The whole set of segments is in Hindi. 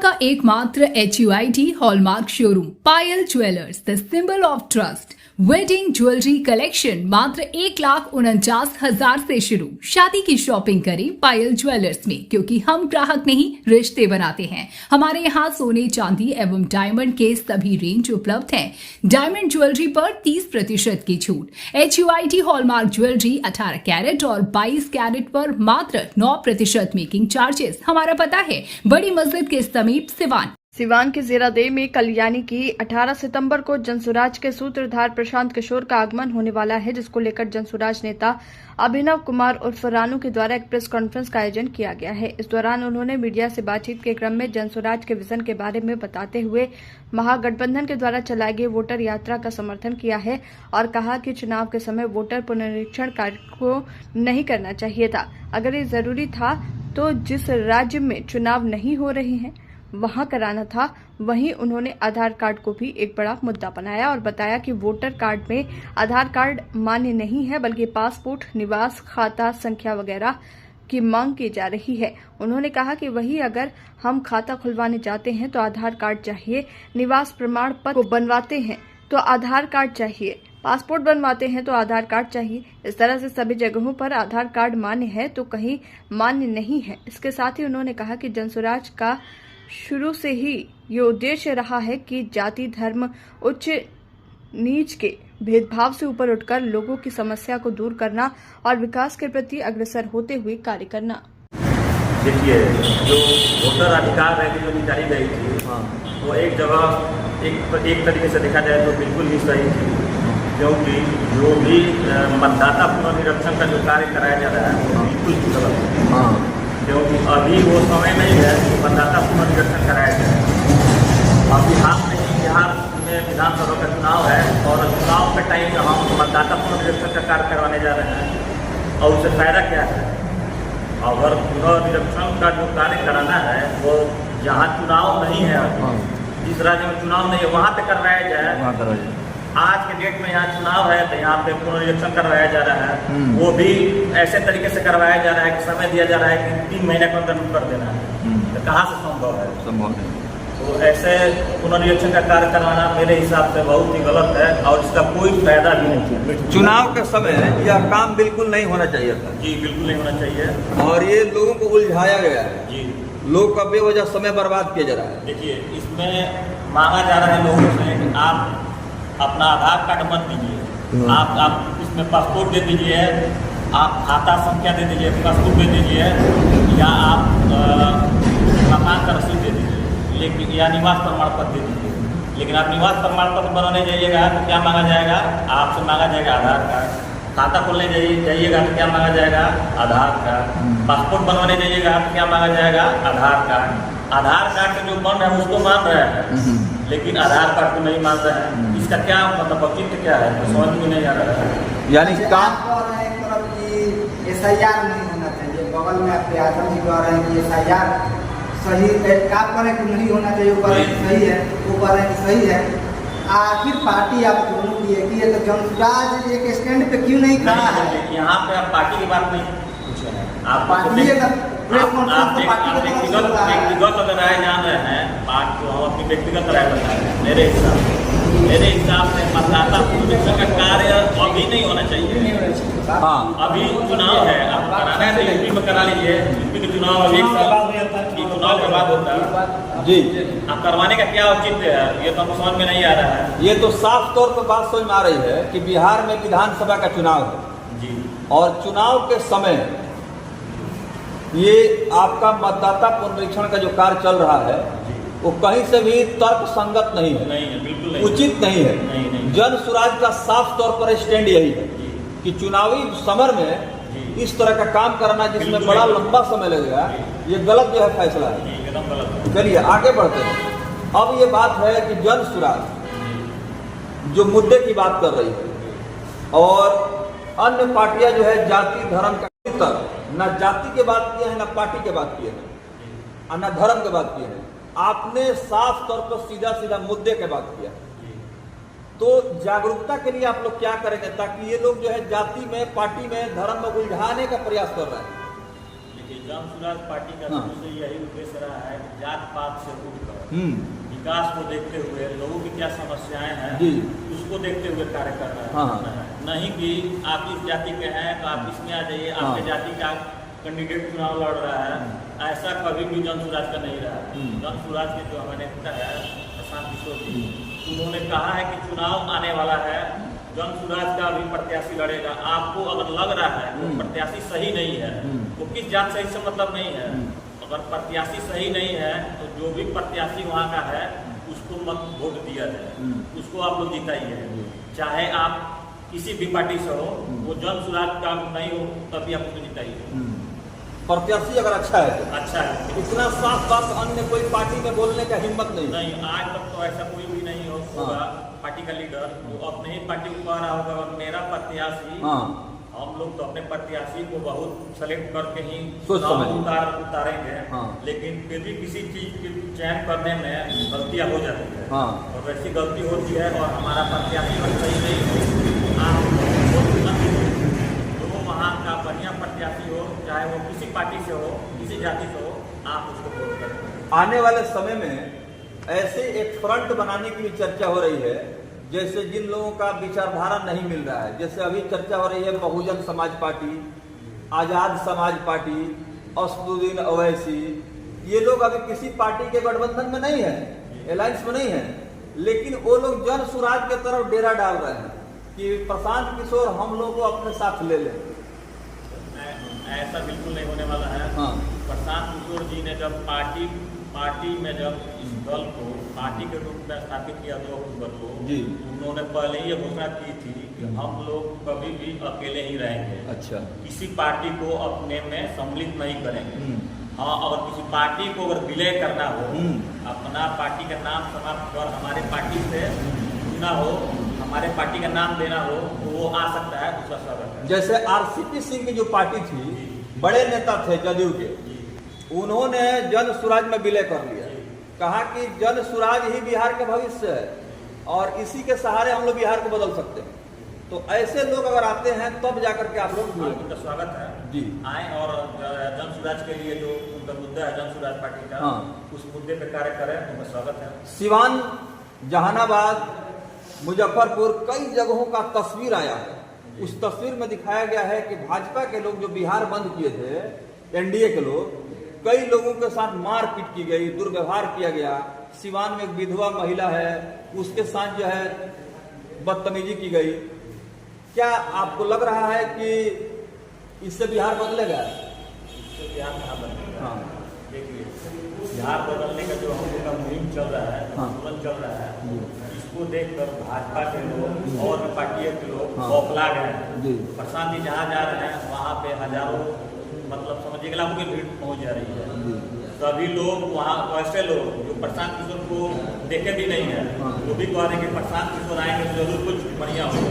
का एकमात्र HUID hallmark showroom Payal jewellers, the symbol of trust. Wedding jewellery collection मात्र 1,49,000 से शुरू। शादी की शॉपिंग करें पायल ज्वेलर्स में, क्योंकि हम ग्राहक नहीं रिश्ते बनाते हैं। हमारे यहाँ सोने चांदी एवं डायमंड के सभी रेंज उपलब्ध हैं। डायमंड ज्वेलरी पर 30% की छूट। HUID हॉलमार्क ज्वेलरी 18 कैरेट और 22 कैरेट पर मात्र 9% मेकिंग चार्जेस। हमारा पता है बड़ी मस्जिद के समीप सिवान के जीरादेई में कल यानी कि 18 सितंबर को जनसुराज के सूत्रधार प्रशांत किशोर का आगमन होने वाला है, जिसको लेकर जनसुराज नेता अभिनव कुमार उर्फ रानू के द्वारा एक प्रेस कॉन्फ्रेंस का आयोजन किया गया है। इस दौरान उन्होंने मीडिया से बातचीत के क्रम में जनसुराज के विजन के बारे में बताते हुए महागठबंधन के द्वारा चलाई गई वोटर यात्रा का समर्थन किया है और कहा कि चुनाव के समय वोटर पुनरीक्षण कार्य को नहीं करना चाहिए था। अगर ये जरूरी था तो जिस राज्य में चुनाव नहीं हो रहे हैं वहां कराना था। वहीं उन्होंने आधार कार्ड को भी एक बड़ा मुद्दा बनाया और बताया कि वोटर कार्ड में आधार कार्ड मान्य नहीं है, बल्कि पासपोर्ट, निवास, खाता संख्या वगैरह की मांग की जा रही है। उन्होंने कहा कि वही अगर हम खाता खुलवाने जाते हैं तो आधार कार्ड चाहिए, निवास प्रमाण पत्र को बनवाते हैं तो आधार कार्ड चाहिए, पासपोर्ट बनवाते हैं तो आधार कार्ड चाहिए। इस तरह से सभी जगहों पर आधार कार्ड मान्य है तो कहीं मान्य नहीं है। इसके साथ ही उन्होंने कहा कि जनसुराज का शुरू से ही ये उद्देश्य रहा है कि जाति, धर्म, उच्च नीच के भेदभाव से ऊपर उठकर लोगों की समस्या को दूर करना और विकास के प्रति अग्रसर होते हुए कार्य करना। देखिए, जो वोटर अधिकार रैली जो निकाली गई थी, वो एक जगह एक तरीके से देखा जाए तो बिल्कुल ही सही थी, क्योंकि जो भी मतदाता पुनर्निरीक्षण का जो कार्य कराया जा रहा है वो बिल्कुल गलत है। क्योंकि अभी वो समय नहीं है कि मतदाता पुनर्निरीक्षण कराया जाए। अभी हाल बिहार में विधानसभा का चुनाव है और चुनाव के टाइम हम मतदाता पुनर्निरीक्षण का कार्य करवाने जा रहे हैं और उससे फायदा क्या है? अगर पुनर्निरीक्षण का जो कार्य कराना है वो जहाँ चुनाव नहीं है, जिस राज्य में चुनाव नहीं है वहाँ पे करवाया जाए। आज के डेट में यहाँ चुनाव है तो यहाँ पे पुनर्निरीक्षण करवाया जा रहा है, वो भी ऐसे तरीके से करवाया जा रहा है कि समय दिया जा रहा है कि 3 महीने के अंदर कर देना है। तो कहाँ से संभव है? संभव नहीं। तो ऐसे पुनर्निरीक्षण का कार्य करवाना मेरे हिसाब से बहुत ही गलत है और इसका कोई फायदा भी नहीं है। चुनाव के समय यह काम बिल्कुल नहीं होना चाहिए था। जी, बिल्कुल नहीं होना चाहिए और ये लोगों को उलझाया गया है। जी, लोग का बेवजह समय बर्बाद किया जा रहा है। देखिए, इसमें मांगा जा रहा है लोगों से कि आप अपना आधार कार्ड मत दीजिए, आप इसमें पासपोर्ट दे दीजिए, आप खाता संख्या दे दीजिए, पासपोर्ट दे दीजिए, या आप मकान का रसीद दे दीजिए, लेकिन या निवास प्रमाण पत्र दे दीजिए। लेकिन आप निवास प्रमाण पत्र बनाने जाइएगा तो क्या मांगा जाएगा? आपसे मांगा जाएगा आधार कार्ड। खाता खोलने जाइएगा तो क्या मांगा जाएगा? आधार कार्ड। पासपोर्ट बनवाने जाइएगा तो क्या मांगा जाएगा? आधार कार्ड। आधार कार्ड से जो बन रहा है उसको मान रहे हैं, लेकिन आधार कार्ड को नहीं मान रहे हैं। इसका क्या मतलब औचित्य क्या है? तो समझ में नहीं आ रहा है। यानी काम एक तरफ की SIR नहीं होना चाहिए, बगल में आपके यादव जी कह रहे हैं कि SIR सही है, आप कह रहे हैं कि नहीं होना चाहिए, वो कह रहे हैं सही है, वो कह रहे हैं कि सही है। आखिर पार्टी आप दोनों की एक ही है, तो जनसुराज एक स्टैंड पे क्यों नहीं खड़ा है? यहाँ पे आप पार्टी की बात नहीं पूछे हैं, आप व्यक्तिगत अगर राय जान रहे हैं, बात तो हम अपनी व्यक्तिगत राय बता रहे हैं। मेरे हिसाब से मतदाता पुनरीक्षण का कार्य अभी नहीं होना चाहिए। हाँ, अभी चुनाव है, आप कराना है तो यूपी में करा लीजिए। यूपी के चुनाव अभी एक साल चुनाव के बाद होता है जी। आप करवाने का क्या औचित्य है? ये तो हमको समझ में नहीं आ रहा है। ये तो साफ तौर पर बात समझ में आ रही है कि बिहार में विधानसभा का चुनाव है जी, और चुनाव के समय ये आपका मतदाता पुनरीक्षण का जो कार्य चल रहा है वो कहीं से भी तर्क संगत नहीं है, बिल्कुल नहीं, उचित नहीं है। नहीं। जनसुराज का साफ तौर पर स्टैंड यही है कि चुनावी समर में इस तरह का काम करना जिसमें बड़ा लंबा समय लगेगा, ये गलत जो है फैसला है। एकदम गलत। चलिए आगे बढ़ते हैं। अब ये बात है कि जनसुराज जो मुद्दे की बात कर रही है और अन्य पार्टियां जो है जाति धर्म का न जाति के बात किए हैं, न पार्टी के बात किए हैं और न धर्म के बात किए हैं। आपने साफ तौर पर सीधा सीधा मुद्दे के बात किया। तो जागरूकता के लिए आप लोग क्या करेंगे ताकि ये लोग जो है जाति में, पार्टी में, धर्म में उलझाने का प्रयास कर रहे हैं? देखिए, जन सुराज पार्टी का हाँ। शुरू से यही उद्देश्य रहा है कि जात पात से उठकर विकास को देखते हुए लोगों की क्या समस्याएं हैं जी। उसको देखते हुए कार्य कर रहा है। हाँ। नहीं कि आप इस जाति के हैं तो आप इसमें आ जाइए, आपके हाँ। जाति का कैंडिडेट चुनाव लड़ रहा है, ऐसा कभी भी जन सुराज का नहीं रहा है। जन सुराज के जो हमारे नेता है प्रशांत किशोर जी, उन्होंने कहा है कि चुनाव आने वाला है, जन सुराज का भी प्रत्याशी लड़ेगा। आपको अगर लग रहा है तो प्रत्याशी सही नहीं है, वो किस जात से इससे मतलब नहीं है। अगर प्रत्याशी सही नहीं है तो जो भी प्रत्याशी वहाँ का है उसको मत वोट दिया जाए, उसको आप लोग जिताइए। चाहे आप किसी भी पार्टी से हो, वो जन सुराज का नहीं हो तभी आप उसको जिताइए। प्रत्याशी अगर अच्छा है तो अच्छा है, इतना साफ बात अन्य कोई पार्टी में बोलने का हिम्मत नहीं। नहीं आज तक तो ऐसा कोई भी नहीं होगा पार्टी का लीडर जो अपने ही पार्टी को कह रहा होगा और मेरा प्रत्याशी। हाँ। हम लोग तो अपने प्रत्याशी को बहुत सेलेक्ट करके ही सोच समझ उतारेंगे। हाँ। लेकिन फिर भी किसी चीज की चयन करने में गलतियां हो जाती है। हाँ। और वैसी गलती होती है और हमारा प्रत्याशी अगर सही नहीं हो, आप जो वहाँ का बढ़िया प्रत्याशी हो, चाहे वो किसी पार्टी से हो, किसी जाति से हो, आप उसको वोट करें। आने वाले समय में ऐसे एक फ्रंट बनाने की भी चर्चा हो रही है, जैसे जिन लोगों का विचारधारा नहीं मिल रहा है। जैसे अभी चर्चा हो रही है बहुजन समाज पार्टी, आजाद समाज पार्टी, असदुद्दीन अवैसी, ये लोग अभी किसी पार्टी के गठबंधन में नहीं है, अलायंस में नहीं है, लेकिन वो लोग जन सुराज के तरफ डेरा डाल रहे हैं कि प्रशांत किशोर हम लोग को अपने साथ ले लें। ऐसा बिल्कुल नहीं होने वाला है। हाँ। प्रशांत किशोर जी ने जब पार्टी में जब इस दल को पार्टी के रूप में स्थापित किया 2 अक्टूबर को, जी। उन्होंने पहले ही ये घोषणा की थी कि हम लोग कभी भी अकेले ही रहेंगे, अच्छा। किसी पार्टी को अपने में सम्मिलित नहीं करेंगे। हाँ, अगर किसी पार्टी को अगर विलय करना हो, अपना पार्टी का नाम समाप्त कर हमारे पार्टी से जुड़ना हो, हमारे पार्टी का नाम देना हो, तो वो आ सकता है, उसका स्वागत है। जैसे आरसीपी सिंह की जो पार्टी थी, बड़े नेता थे जदयू के, उन्होंने जन सुराज में विलय कर लिया, कहा कि जन सुराज ही बिहार का भविष्य है और इसी के सहारे हम लोग बिहार को बदल सकते हैं। तो ऐसे लोग अगर आते हैं तब जाकर के आप लोग उनका स्वागत है जी। आए और जन सुराज के लिए जो उनका मुद्दा है जन सुराज पार्टी का, हाँ। उस मुद्दे पे कार्य करें, उनका स्वागत है। सिवान, जहानाबाद, मुजफ्फरपुर, कई जगहों का तस्वीर आया है। उस तस्वीर में दिखाया गया है कि भाजपा के लोग जो बिहार बंद किए थे, एनडीए के लोग, कई लोगों के साथ मारपीट की गई, दुर्व्यवहार किया गया। सिवान में एक विधवा महिला है, उसके साथ जो है बदतमीजी की गई। क्या आपको लग रहा है कि इससे बिहार बदलेगा? इससे बिहार कहाँ बदलेगा? हाँ। देखिए, बिहार बदलने का जो हम लोग का मुहिम चल रहा है, हाँ। आंदोलन चल रहा है, इसको देखकर भाजपा के लोग और भी पार्टियों के लोग हाँ। बौखला गए हैं। जी। प्रशांत जी जहाँ जा रहे हैं वहाँ पे हजारों, मतलब समझिए लाखों की भीड़ पहुँच जा रही है। सभी लोग वहाँ, वैसे लोग जो प्रशांत किशोर को देखे भी नहीं है, वो भी कह रहे हैं कि प्रशांत किशोर आएंगे तो जरूर कुछ बढ़िया होगा।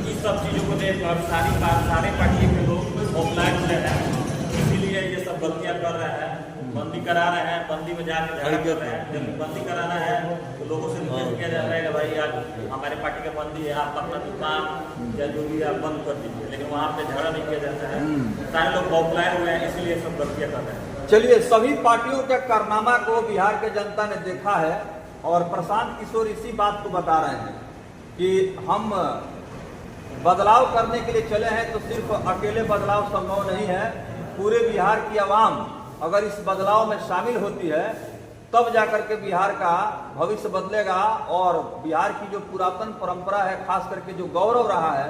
इस सब चीज़ों को देखकर सारे पार्टी के लोग ऑफलाइन में हैं, इसीलिए ये सब गलतियाँ कर रहे हैं। बंदी करा रहे हैं, बंदी में जाकर झगड़ा कर रहे हैं। जब बंदी कराना है तो लोगों से रिक्वेस्ट किया जा रहा है कि भाई आज हमारे पार्टी का बंदी है, आप अपना दुकान या जो भी आप बंद कर दीजिए, लेकिन वहाँ पे झगड़ा नहीं किया जाता है। सारे लोग ऑफलाइन हुए हैं, इसलिए सब गलतियाँ कर रहे हैं। चलिए, सभी पार्टियों के कारनामा को बिहार के जनता ने देखा है और प्रशांत किशोर इसी बात को बता रहे हैं कि हम बदलाव करने के लिए चले हैं, तो सिर्फ अकेले बदलाव संभव नहीं है। पूरे बिहार की आवाम अगर इस बदलाव में शामिल होती है तब जाकर के बिहार का भविष्य बदलेगा और बिहार की जो पुरातन परंपरा है, खास करके जो गौरव रहा है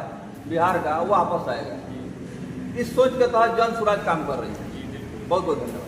बिहार का, वो वापस आएगा। इस सोच के तहत जन सुराज काम कर रही है। बहुत बहुत धन्यवाद।